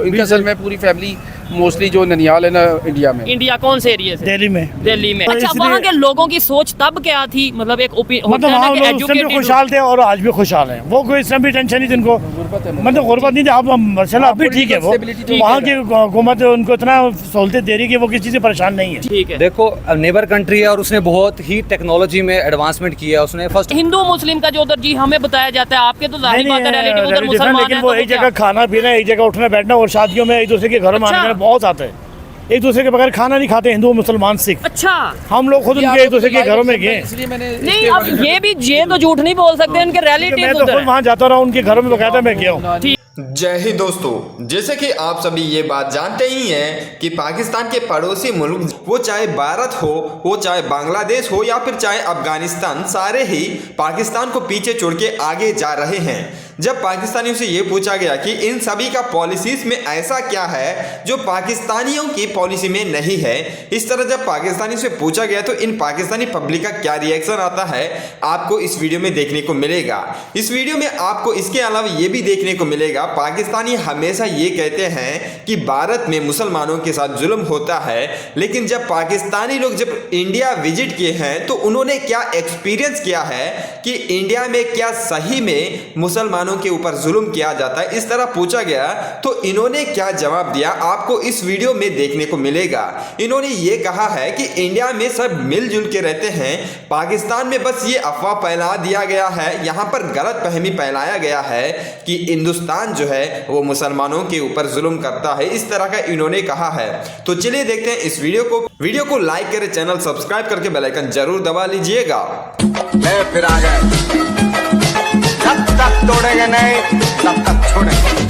इनका असल में पूरी फैमिली मोस्टली जो ननियाल है ना इंडिया में। इंडिया कौन से एरिया से? दिल्ली में। दिल्ली में। तो अच्छा, इसलिए- वहाँ के लोगों की सोच तब क्या थी? मतलब एक मतलब वहाँ लोग उस टाइम भी खुशहाल थे और आज भी खुशहाल हैं। वो कोई इस टाइम भी टेंशन नहीं थी उनको, मतलब गुर्बत नहीं थी। अब माशाल्लाह अब भी ठीक है। वो वहाँ की हुकूमत उनको इतना सहूलतें दे रही है कि वो किसी चीज़ से परेशान नहीं है। ठीक है। देखो नेबर कंट्री है और उसने बहुत ही टेक्नोलॉजी में एडवांसमेंट किया है। उसने फर्स्ट हिंदू मुस्लिम का जो उधर जी हमें बताया जाता है, आपके तो जाहिर बात है रिलेटिव उधर नहीं, मुसलमान लेकिन है, वो तो एक क्या? जगह खाना पीना, एक जगह उठना बैठना और शादियों में एक दूसरे के घर में अच्छा। आने जाना बहुत आता है। एक दूसरे के बगैर खाना नहीं खाते हिंदू मुसलमान सिख। अच्छा, हम लोग खुद उनके एक दूसरे के घरों में गए। इसलिए मैंने नहीं अब ये तो झूठ नहीं बोल सकते, उनके मैं रिलेटिव तो उधर खुद वहाँ जाता रहा, उनके घरों में बकायदा मैं गया हूँ। ठीक। जय हिंद दोस्तों, जैसे कि आप सभी ये बात जानते ही हैं कि पाकिस्तान के पड़ोसी मुल्क, वो चाहे भारत हो, वो चाहे बांग्लादेश हो या फिर चाहे अफगानिस्तान, सारे ही पाकिस्तान को पीछे छोड़ के आगे जा रहे हैं। जब पाकिस्तानियों से ये पूछा गया कि इन सभी का पॉलिसीज में ऐसा क्या है जो पाकिस्तानियों की पॉलिसी में नहीं है, इस तरह जब पाकिस्तानियों से पूछा गया तो इन पाकिस्तानी पब्लिक का क्या रिएक्शन आता है आपको इस वीडियो में देखने को मिलेगा। इस वीडियो में आपको इसके अलावा ये भी देखने को मिलेगा, पाकिस्तानी हमेशा ये कहते हैं कि भारत में मुसलमानों के साथ जुल्म होता है, लेकिन जब पाकिस्तानी लोग जब इंडिया विजिट किए हैं तो उन्होंने क्या एक्सपीरियंस किया है कि इंडिया में क्या सही में मुसलमानों के ऊपर जुल्म किया जाता है, इस तरह पूछा गया तो इन्होंने क्या जवाब दिया आपको इस वीडियो में देखने को मिलेगा। इन्होंने ये कहा है कि इंडिया में सब मिलजुल के रहते हैं, पाकिस्तान में बस ये अफवाह फैला दिया गया है, यहाँ पर गलत फहमी फैलाया गया है कि हिंदुस्तान जो है वो मुसलमानों के ऊपर जुल्म करता है, इस तरह का इन्होंने कहा है। तो चलिए देखते हैं इस वीडियो को लाइक करें, चैनल सब्सक्राइब करके बेल आइकन जरूर दबा लीजिएगा। फिर आ गए, जब तक तोड़ेंगे नहीं तब तक छोड़ेंगे।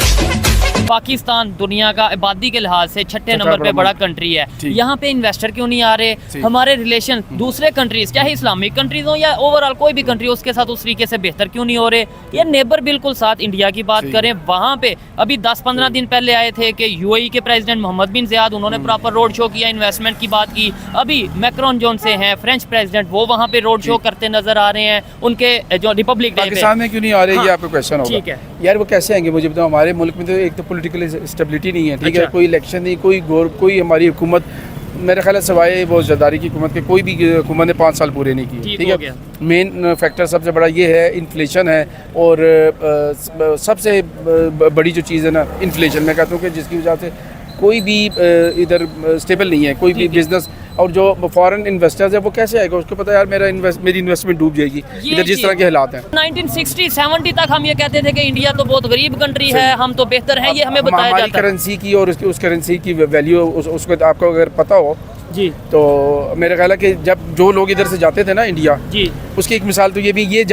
पाकिस्तान दुनिया का आबादी के लिहाज से छठे नंबर पे बड़ा कंट्री है, यहाँ पे इन्वेस्टर क्यों नहीं आ रहे? हमारे रिलेशन दूसरे कंट्रीज चाहे इस्लामिक कंट्रीज हो या ओवरऑल कोई भी कंट्री उसके साथ उस तरीके से बेहतर क्यों नहीं हो रहे? ये नेबर बिल्कुल साथ इंडिया की बात करें, वहाँ पे अभी 10-15 दिन पहले आए थे कि यूएई के प्रेसिडेंट मोहम्मद बिन ज़ियाद, उन्होंने प्रॉपर रोड शो किया, इन्वेस्टमेंट की बात की। अभी मैक्रोन जोन से हैं फ्रेंच प्रेसिडेंट, वो वहाँ पे रोड शो करते नजर आ रहे हैं। उनके जो रिपब्लिक डे पाकिस्तान में क्यों नहीं आ रहे? हाँ, ये आपका क्वेश्चन होगा। ठीक है यार वो कैसे आएंगे मुझे बताओ। हमारे मुल्क में तो एक तो पॉलिटिकल स्टेबिलिटी नहीं है, ठीक है, अच्छा। कोई इलेक्शन नहीं, कोई हमारी हुकूमत, मेरे ख्याल है सवाए वो जरदारी की हुकूमत के कोई भी हुकूमत ने 5 साल पूरे नहीं किए, ठीक है। मेन फैक्टर सबसे बड़ा ये है इन्फ्लेशन है, और सबसे बड़ी जो चीज़ है ना इन्फ्लेशन, मैं कहता हूँ कि जिसकी वजह से कोई भी इधर स्टेबल नहीं है, कोई भी बिजनेस। और जो फॉरेन इन्वेस्टर्स है वो कैसे आएगा? उसको पता है यार मेरी इन्वेस्टमेंट डूब जाएगी इधर जिस तरह के हालात हैं। 1960-70 तक हम ये कहते थे कि इंडिया तो बहुत गरीब कंट्री है, हम तो बेहतर है, ये हमें बताया हमारी जाता है। करेंसी की और उस करेंसी की वैल्यू उसको आपको अगर पता हो जी, तो मेरा ख्याल है कि जब जो लोग इधर से जाते थे ना इंडिया, जी, उसकी एक मिसाल तो ये भी, ये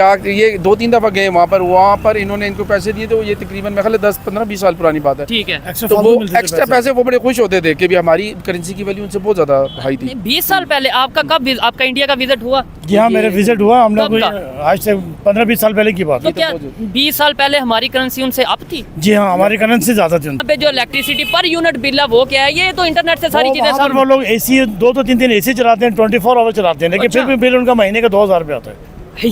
2-3 दफ़ा गए वहाँ पर इन्होंने इनको पैसे दिए, तो ये तकरीबन मेरे ख्याल है 10-15-20 साल पुरानी बात है, ठीक है। तो वो एक्स्ट्रा पैसे वो बड़े खुश होते थे कि भी हमारी करेंसी की वैल्यू उनसे बहुत ज़्यादा हाई थी। 20 साल पहले आपका इंडिया का विजिट हुआ? जी हाँ, मेरा विजिट हुआ। हम लोग आज से 15-20 साल पहले की बात तो है। क्या 20 साल पहले हमारी करेंसी उनसे अप थी? जी हाँ, हमारी करेंसी ज़्यादा थी। पे जो इलेक्ट्रिसिटी पर यूनिट बिल है वो क्या है? ये तो इंटरनेट से सारी चीजें वो लोग AC 2-3 दिन AC चलाते हैं, 24 आवर चलाते हैं, लेकिन अच्छा। फिर भी बिल उनका महीने का 2000 रुपये आता है। ये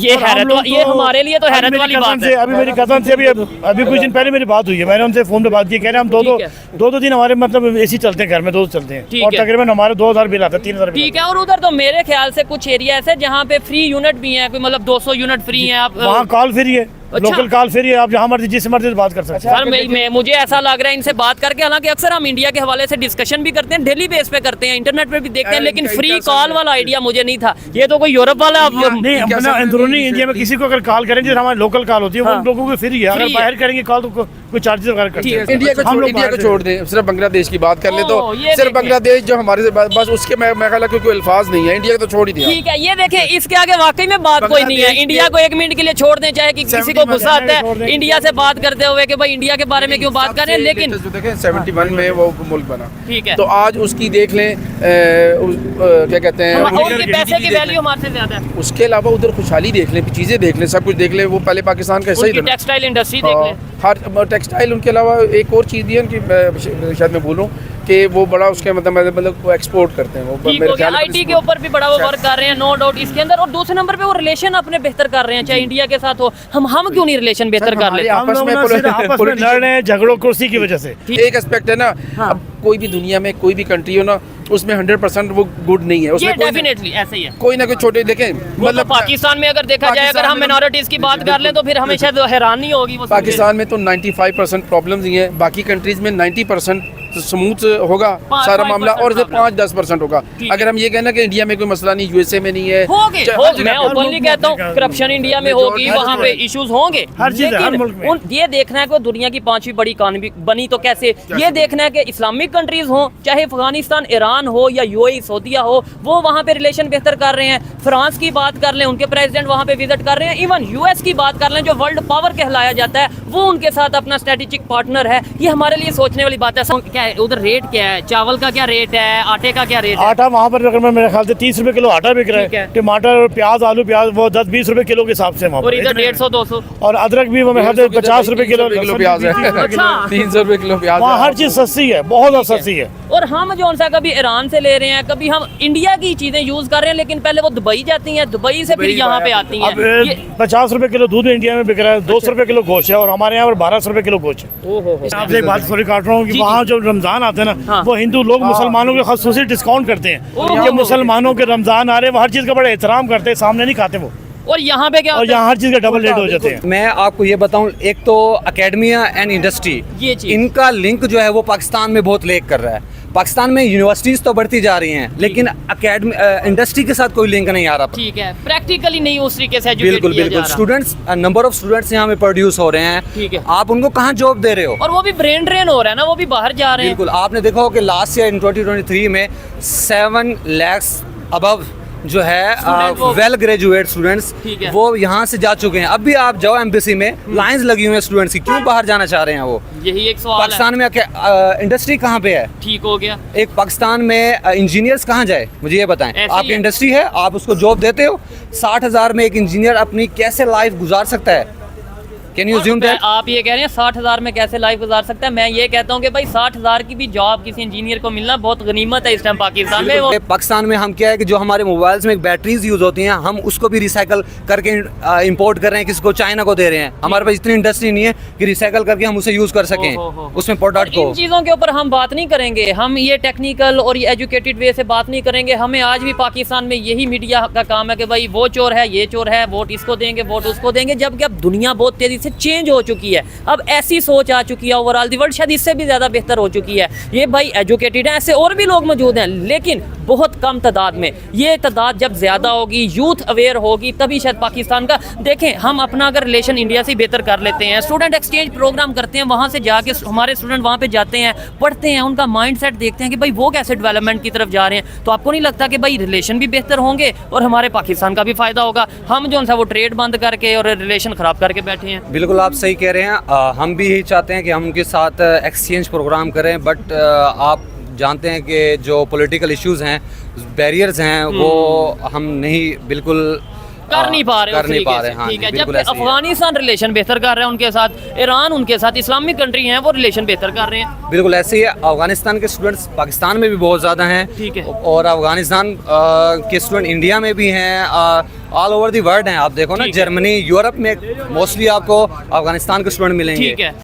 ये हमारे लिए तो हैरत वाली बात है। अभी मेरी कज़न से अभी कुछ दिन पहले मेरी बात हुई है, मैंने उनसे फ़ोन पे बात की, कह रहे हम दो दिन हमारे मतलब AC चलते हैं घर में, 2 चलते हैं, और तकरीबन हमारे 2000 बिल आता है, 3000। ठीक है। और उधर तो मेरे ख्याल से कुछ एरिया ऐसे जहाँ पे फ्री यूनिट भी है, कोई मतलब 200 यूनिट फ्री है। आप वहाँ कॉल फ्री है, अच्छा। लोकल कॉल फ्री है, आप जहाँ मर्जी जिस मर्जी बात कर सकते हैं। सर मुझे ऐसा लग रहा है इनसे बात करके, हालांकि अक्सर हम इंडिया के हवाले से डिस्कशन भी करते हैं, डेली बेस पे करते हैं, इंटरनेट पे भी देखते हैं, लेकिन फ्री कॉल वाला आइडिया मुझे नहीं था। ये तो कोई यूरोप वाला नहीं, अपना अंदरूनी इंडिया में किसी को अगर कॉल करेंगे, जैसे हमारी लोकल कॉल होती है, वो लोगों को फ्री है। अगर बाहर करेंगे कॉल तो कोई चार्जेस वगैरह करते हैं। इंडिया को छोड़ दें, सिर्फ बांग्लादेश की बात कर ले तो सिर्फ बांग्लादेश जो हमारे से बस उसके मैं ख्याल है कोई अल्फाज नहीं है, इंडिया को तो छोड़ ही दिया। ठीक है, ये देखें, इसके आगे वाकई में बात कोई नहीं है। इंडिया को 1 मिनट के लिए छोड़ दें, चाहे कि किसी को गुस्सा आता है इंडिया से बात करते हुए कि भाई इंडिया के बारे में क्यों बात कर रहे हैं, लेकिन देखें 71 में वो मुल्क बना, ठीक है, तो आज उसकी देख लें क्या कहते हैं, उनके पैसे की वैल्यू हमारे से ज्यादा है। उसके अलावा उधर खुशहाली देख लें, चीज़ें देख लें, सब कुछ देख लें। वो पहले पाकिस्तान का हिस्सा ही था, टेक्सटाइल इंडस्ट्री देख लें, हर टेक्सटाइल। उनके अलावा एक और चीज़ दी है उनकी, शायद मैं बोलूँ कि वो बड़ा उसके मतलब वो एक्सपोर्ट करते हैं वो ठीक मेरे हो गया, ख्याल में आईटी के ऊपर भी बड़ा वो वर्क कर रहे हैं, नो डाउट इसके अंदर। और दूसरे नंबर पे वो रिलेशन अपने बेहतर कर रहे हैं, चाहे इंडिया के साथ हो। हम क्यों नहीं रिलेशन बेहतर कर लेते? हम लोग ना सिर्फ आपस में लड़ रहे हैं झगड़ों कुर्सी की वजह से। एक एस्पेक्ट है ना, अब कोई भी दुनिया में कोई भी कंट्री हो ना, उसमें 100% वो गुड नहीं है, ये उसमें डेफिनेटली ऐसे ही है। कोई ना कोई छोटे देखें मतलब पाकिस्तान में अगर देखा जाए, अगर हम मिनॉरिटीज की बात कर लें तो फिर हमें शायद हैरानी होगी वो। पाकिस्तान में तो 95% प्रॉब्लम्स ही हैं, बाकी कंट्रीज में 90% स्मूथ होगा सारा मामला, और 5-10% होगा। अगर हम ये कहना कि इंडिया में कोई मसला नहीं, यूएसए में नहीं है, मैं ओपनली कहता हूँ करप्शन इंडिया में होगी, वहाँ पे इश्यूज होंगे, हर चीज़ है, हर मुल्क में। ये देखना है कि दुनिया की 5वीं बड़ी इकॉनमी बनी तो कैसे, ये देखना है कि इस्लामिक कंट्रीज हो, चाहे अफगानिस्तान, ईरान हो या यूएई, सऊदीया हो, वो वहाँ पे रिलेशन बेहतर कर रहे हैं। फ्रांस की बात कर लें, उनके प्रेसिडेंट वहाँ पे विजिट कर रहे हैं। इवन यूएस की बात कर लें, जो वर्ल्ड पावर कहलाया जाता है, वो उनके साथ अपना स्ट्रेटेजिक पार्टनर है। ये हमारे लिए सोचने वाली बात है। क्या है उधर रेट क्या है, चावल का क्या रेट है, आटे का क्या रेट है? आटा वहाँ पर रकम मेरे ख्याल से 30 रुपए किलो आटा बिक रहा है, टमाटर, प्याज, आलू, प्याज वो 10-20 रुपए किलो के हिसाब से वहाँ और इधर 150-200, और अदरक भी मेरे ख्याल से 50 रुपए किलो प्याज है, 300 रुपए किलो प्याज। वहाँ हर चीज़ सस्ती है, बहुत ज़्यादा सस्ती है। और हम जो सा कभी ईरान से ले रहे हैं, कभी हम इंडिया की चीजें यूज कर रहे हैं, लेकिन पहले वो दुबई जाती हैं, दुबई से फिर यहाँ पे आती हैं। अब 50 रुपए किलो दूध इंडिया में बिक रहा है, 200 रुपए किलो गोश्त है, और हमारे यहाँ पर 1200 रुपए किलो गोश्त है। आपसे एक बात सॉरी काट रहा हूँ कि वहाँ जो रमजान आते हैं ना, वो हिंदू लोग मुसलमानों के खसूसी डिस्काउंट करते हैं कि मुसलमानों के रमजान आ रहे, वो हर चीज़ का बड़ा एहतराम करते हैं, सामने नहीं खाते वो। और यहाँ पे क्या और होता है? यहाँ हर चीज़ के डबल रेट हो जाते हैं। मैं आपको ये बताऊं, एक तो एकेडमिया एंड इंडस्ट्री, ये चीज़। इनका लिंक जो है वो पाकिस्तान में बहुत लेक कर रहा है। पाकिस्तान में यूनिवर्सिटीज तो बढ़ती जा रही हैं, लेकिन इंडस्ट्री के साथ कोई लिंक नहीं आ रहा। ठीक है, प्रैक्टिकली नहीं उस तरीके से एजुकेट बिल्कुल किया बिल्कुल, जा रहा। स्टूडेंट्स, नंबर ऑफ स्टूडेंट्स यहाँ पे प्रोड्यूस हो रहे हैं। ठीक है। आप उनको कहाँ जॉब दे रहे हो? और वो भी ब्रेन ड्रेन हो रहा है ना, वो भी बाहर जा रहे हैं। बिल्कुल, आपने देखा हो कि लास्ट ईयर इन 2023 में 7 lakhs अबव जो है वेल ग्रेजुएट स्टूडेंट्स वो यहाँ से जा चुके हैं। अब भी आप जाओ एम्बेसी में, लाइंस लगी हुई हैं स्टूडेंट्स की, क्यों बाहर जाना चाह रहे हैं वो? यही एक सवाल पाकिस्तान में इंडस्ट्री कहाँ पे है? ठीक हो गया। एक पाकिस्तान में इंजीनियर्स कहाँ जाए, मुझे ये बताएं। आपकी इंडस्ट्री है, आप उसको जॉब देते हो, 60,000 में एक इंजीनियर अपनी कैसे लाइफ गुजार सकता है? Can you assume that? आप ये कह रहे हैं 60,000 में कैसे लाइफ गुजार सकता है? मैं ये कहता हूँ कि भाई 60,000 की भी जॉब किसी इंजीनियर को मिलना बहुत गनीमत है इस टाइम पाकिस्तान में। पाकिस्तान में हम क्या है कि जो हमारे मोबाइल्स में बैटरीज यूज होती हैं, हम उसको भी रिसाइकल करके इंपोर्ट कर रहे हैं, किसको? चाइना को दे रहे हैं। हमारे पास इतनी इंडस्ट्री नहीं है कि रिसाइकल करके हम उसे यूज कर सकें उसमें प्रोडक्ट को। इन चीज़ों के ऊपर हम बात नहीं करेंगे, हम ये टेक्निकल और ये एजुकेटेड वे से बात नहीं करेंगे। हमें आज भी पाकिस्तान में यही मीडिया का काम है कि भाई वो चोर है, ये चोर है, वोट इसको देंगे, वोट उसको देंगे, जबकि अब दुनिया बहुत तेजी से चेंज हो चुकी है। अब ऐसी सोच आ चुकी है ओवरऑल दी वर्ल्ड, शायद इससे भी ज्यादा बेहतर हो चुकी है। ये भाई एजुकेटेड है, ऐसे और भी लोग मौजूद हैं, लेकिन बहुत कम तादाद में। ये तादाद जब ज्यादा होगी, यूथ अवेयर होगी, तभी शायद पाकिस्तान का देखें। हम अपना अगर रिलेशन इंडिया से बेहतर कर लेते हैं, स्टूडेंट एक्सचेंज प्रोग्राम करते हैं, वहाँ से जाके हमारे स्टूडेंट वहाँ पे जाते हैं, पढ़ते हैं, उनका माइंड सेट देखते हैं कि भाई वो कैसे डेवलपमेंट की तरफ जा रहे हैं, तो आपको नहीं लगता कि भाई रिलेशन भी बेहतर होंगे और हमारे पाकिस्तान का भी फायदा होगा? हम जो है वो ट्रेड बंद करके और रिलेशन खराब करके बैठे हैं। बिल्कुल आप सही कह रहे हैं। हम भी यही चाहते हैं कि हम उनके साथ एक्सचेंज प्रोग्राम करें, बट आप जानते हैं कि जो पॉलिटिकल इश्यूज हैं, बैरियर्स हैं, वो हम नहीं बिल्कुल कर नहीं पा रहे। हाँ, ठीक है, जब अफगानिस्तान रिलेशन बेहतर कर रहे हैं उनके साथ, ईरान उनके साथ, इस्लामिक कंट्री हैं वो रिलेशन बेहतर कर रहे हैं। बिल्कुल ऐसे ही है। अफगानिस्तान के स्टूडेंट्स पाकिस्तान में भी बहुत ज़्यादा हैं। ठीक है। और अफगानिस्तान के स्टूडेंट इंडिया में भी हैं, ऑल ओवर दी वर्ल्ड हैं। आप देखो ना, जर्मनी, यूरोप में मोस्टली आपको अफगानिस्तान के स्टूडेंट मिलेंगे। ठीक है।